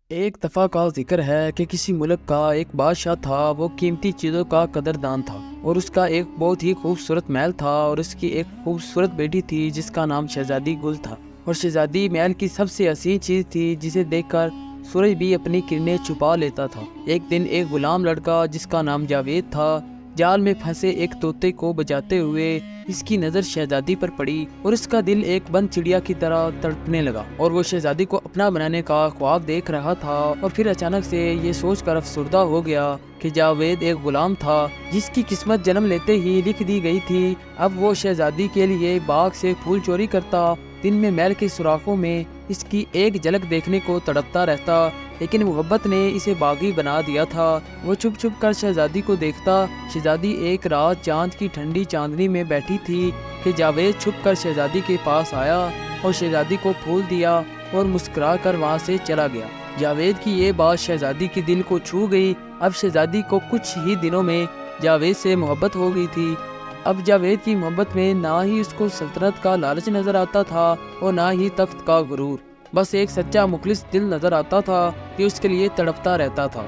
ایک دفعہ کا ذکر ہے کہ کسی ملک کا ایک بادشاہ تھا۔ وہ قیمتی چیزوں کا قدردان تھا اور اس کا ایک بہت ہی خوبصورت محل تھا اور اس کی ایک خوبصورت بیٹی تھی جس کا نام شہزادی گل تھا۔ اور شہزادی محل کی سب سے حسین چیز تھی جسے دیکھ کر سورج بھی اپنی کرنیں چھپا لیتا تھا۔ ایک دن ایک غلام لڑکا جس کا نام جاوید تھا جال میں پھنسے ایک طوطے کو بچاتے ہوئے اس کی نظر شہزادی پر پڑی اور اس کا دل ایک بند چڑیا کی طرح تڑپنے لگا اور وہ شہزادی کو اپنا بنانے کا خواب دیکھ رہا تھا۔ اور پھر اچانک سے یہ سوچ کر افسردہ ہو گیا کہ جاوید ایک غلام تھا جس کی قسمت جنم لیتے ہی لکھ دی گئی تھی۔ اب وہ شہزادی کے لیے باغ سے پھول چوری کرتا، دن میں محل کے سوراخوں میں اس کی ایک جھلک دیکھنے کو تڑپتا رہتا، لیکن محبت نے اسے باغی بنا دیا تھا۔ وہ چھپ چھپ کر شہزادی کو دیکھتا۔ شہزادی ایک رات چاند کی ٹھنڈی چاندنی میں بیٹھی تھی کہ جاوید چھپ کر شہزادی کے پاس آیا اور شہزادی کو پھول دیا اور مسکرا کر وہاں سے چلا گیا۔ جاوید کی یہ بات شہزادی کے دل کو چھو گئی۔ اب شہزادی کو کچھ ہی دنوں میں جاوید سے محبت ہو گئی تھی۔ اب جاوید کی محبت میں نہ ہی اس کو سلطنت کا لالچ نظر آتا تھا اور نہ ہی تخت کا غرور، بس ایک سچا مخلص دل نظر آتا تھا کہ اس کے لیے تڑپتا رہتا تھا۔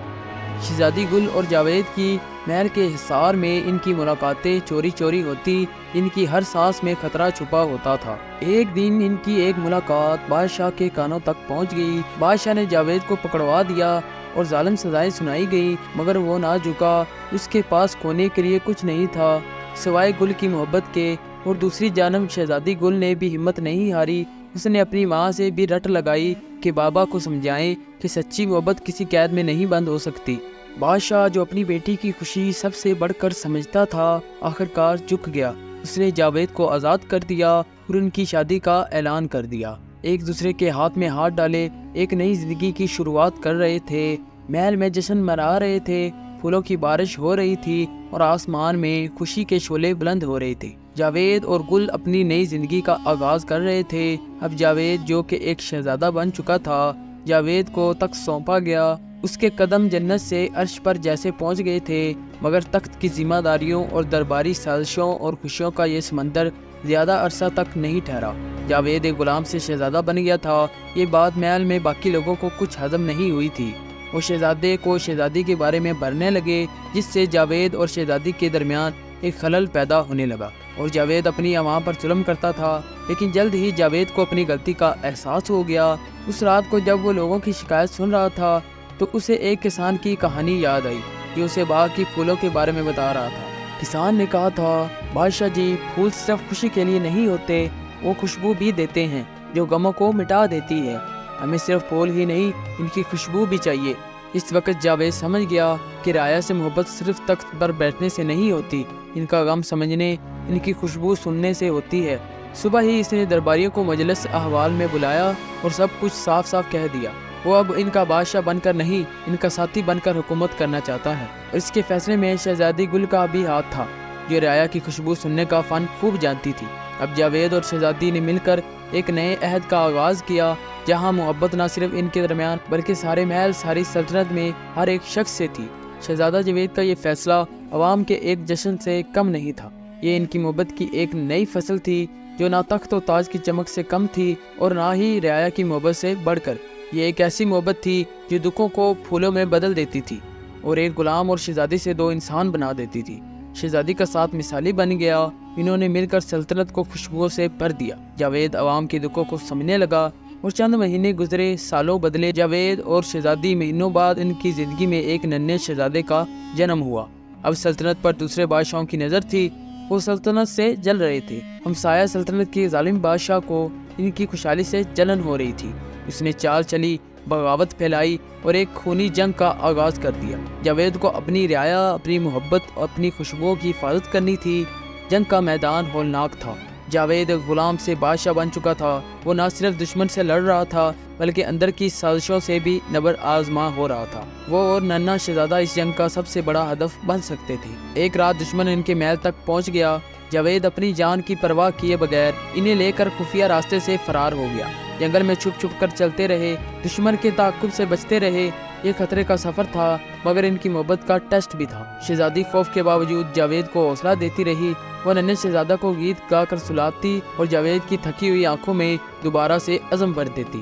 شہزادی گل اور جاوید کی محل کے حصار میں ان کی ملاقاتیں چوری چوری ہوتی، ان کی ہر سانس میں خطرہ چھپا ہوتا تھا۔ ایک دن ان کی ایک ملاقات بادشاہ کے کانوں تک پہنچ گئی۔ بادشاہ نے جاوید کو پکڑوا دیا اور ظالم سزائیں سنائی گئی، مگر وہ نہ جھکا۔ اس کے پاس کھونے کے لیے کچھ نہیں تھا سوائے گل کی محبت کے۔ اور دوسری جانب شہزادی گل نے بھی ہمت نہیں ہاری۔ اس نے اپنی ماں سے بھی رٹ لگائی کہ بابا کو سمجھائیں کہ سچی محبت کسی قید میں نہیں بند ہو سکتی۔ بادشاہ جو اپنی بیٹی کی خوشی سب سے بڑھ کر سمجھتا تھا، آخرکار جھک گیا۔ اس نے جاوید کو آزاد کر دیا اور ان کی شادی کا اعلان کر دیا۔ ایک دوسرے کے ہاتھ میں ہاتھ ڈالے ایک نئی زندگی کی شروعات کر رہے تھے۔ محل میں جشن منا رہے تھے، پھولوں کی بارش ہو رہی تھی اور آسمان میں خوشی کے شعلے بلند ہو رہے تھے۔ جاوید اور گل اپنی نئی زندگی کا آغاز کر رہے تھے۔ اب جاوید جو کہ ایک شہزادہ بن چکا تھا، جاوید کو تخت سونپا گیا۔ اس کے قدم جنت سے عرش پر جیسے پہنچ گئے تھے، مگر تخت کی ذمہ داریوں اور درباری سازشوں اور خوشیوں کا یہ سمندر زیادہ عرصہ تک نہیں ٹھہرا۔ جاوید ایک غلام سے شہزادہ بن گیا تھا۔ یہ بات محل میں باقی لوگوں کو کچھ ہضم نہیں ہوئی تھی۔ وہ شہزادے کو شہزادی کے بارے میں بھرنے لگے، جس سے جاوید اور شہزادی کے درمیان ایک خلل پیدا ہونے لگا اور جاوید اپنی عوام پر ظلم کرتا تھا۔ لیکن جلد ہی جاوید کو اپنی غلطی کا احساس ہو گیا۔ اس رات کو جب وہ لوگوں کی شکایت سن رہا تھا تو اسے ایک کسان کی کہانی یاد آئی جو اسے باغ کی پھولوں کے بارے میں بتا رہا تھا۔ کسان نے کہا تھا، بادشاہ جی، پھول صرف خوشی کے لیے نہیں ہوتے، وہ خوشبو بھی دیتے ہیں جو غموں کو مٹا دیتی ہے۔ ہمیں صرف پھول ہی نہیں، ان کی خوشبو بھی چاہیے۔ اس وقت جاوید سمجھ گیا کہ رعایا سے محبت صرف تخت پر بیٹھنے سے نہیں ہوتی، ان کا غم سمجھنے، ان کی خوشبو سننے سے ہوتی ہے۔ صبح ہی اس نے درباریوں کو مجلس احوال میں بلایا اور سب کچھ صاف صاف کہہ دیا۔ وہ اب ان کا بادشاہ بن کر نہیں، ان کا ساتھی بن کر حکومت کرنا چاہتا ہے۔ اور اس کے فیصلے میں شہزادی گل کا بھی ہاتھ تھا، جو رعایا کی خوشبو سننے کا فن خوب جانتی تھی۔ اب جاوید اور شہزادی نے مل کر ایک نئے عہد کا آغاز کیا، جہاں محبت نہ صرف ان کے درمیان بلکہ سارے محل، ساری سلطنت میں ہر ایک شخص سے تھی۔ شہزادہ جاوید کا یہ فیصلہ عوام کے ایک جشن سے کم نہیں تھا، یہ ان کی محبت کی ایک نئی فصل تھی جو نہ تخت و تاج کی چمک سے کم تھی اور نہ ہی رعایا کی محبت سے بڑھ کر۔ یہ ایک ایسی محبت تھی جو دکھوں کو پھولوں میں بدل دیتی تھی اور ایک غلام اور شہزادی سے دو انسان بنا دیتی تھی۔ شہزادی کا ساتھ مثالی بن گیا، انہوں نے مل کر سلطنت کو خوشبوؤں سے بھر دیا۔ جاوید عوام کے دکھوں کو سمجھنے لگا اور چند مہینے گزرے، سالوں بدلے۔ جاوید اور شہزادی مہینوں بعد ان کی زندگی میں ایک ننھے شہزادے کا جنم ہوا۔ اب سلطنت پر دوسرے بادشاہوں کی نظر تھی، وہ سلطنت سے جل رہے تھے۔ ہمسایہ سلطنت کے ظالم بادشاہ کو ان کی خوشحالی سے جلن ہو رہی تھی۔ اس نے چال چلی، بغاوت پھیلائی اور ایک خونی جنگ کا آغاز کر دیا۔ جاوید کو اپنی رعایا، اپنی محبت اور اپنی خوشبوؤں کی حفاظت کرنی تھی۔ جنگ کا میدان ہولناک تھا۔ جاوید ایک غلام سے بادشاہ بن چکا تھا۔ وہ نہ صرف دشمن سے لڑ رہا تھا بلکہ اندر کی سازشوں سے بھی نبر آزما ہو رہا تھا۔ وہ اور ننھا شہزادہ اس جنگ کا سب سے بڑا ہدف بن سکتے تھے۔ ایک رات دشمن ان کے محل تک پہنچ گیا۔ جاوید اپنی جان کی پرواہ کیے بغیر انہیں لے کر خفیہ راستے سے فرار ہو گیا۔ جنگل میں چھپ چھپ کر چلتے رہے، دشمن کے تعاقب سے بچتے رہے۔ یہ خطرے کا سفر تھا مگر ان کی محبت کا ٹیسٹ بھی تھا۔ شہزادی خوف کے باوجود جاوید کو حوصلہ دیتی رہی۔ وہ ننھے شہزادہ کو گیت گا کر سلاتی اور جاوید کی تھکی ہوئی آنکھوں میں دوبارہ سے عزم بھر دیتی۔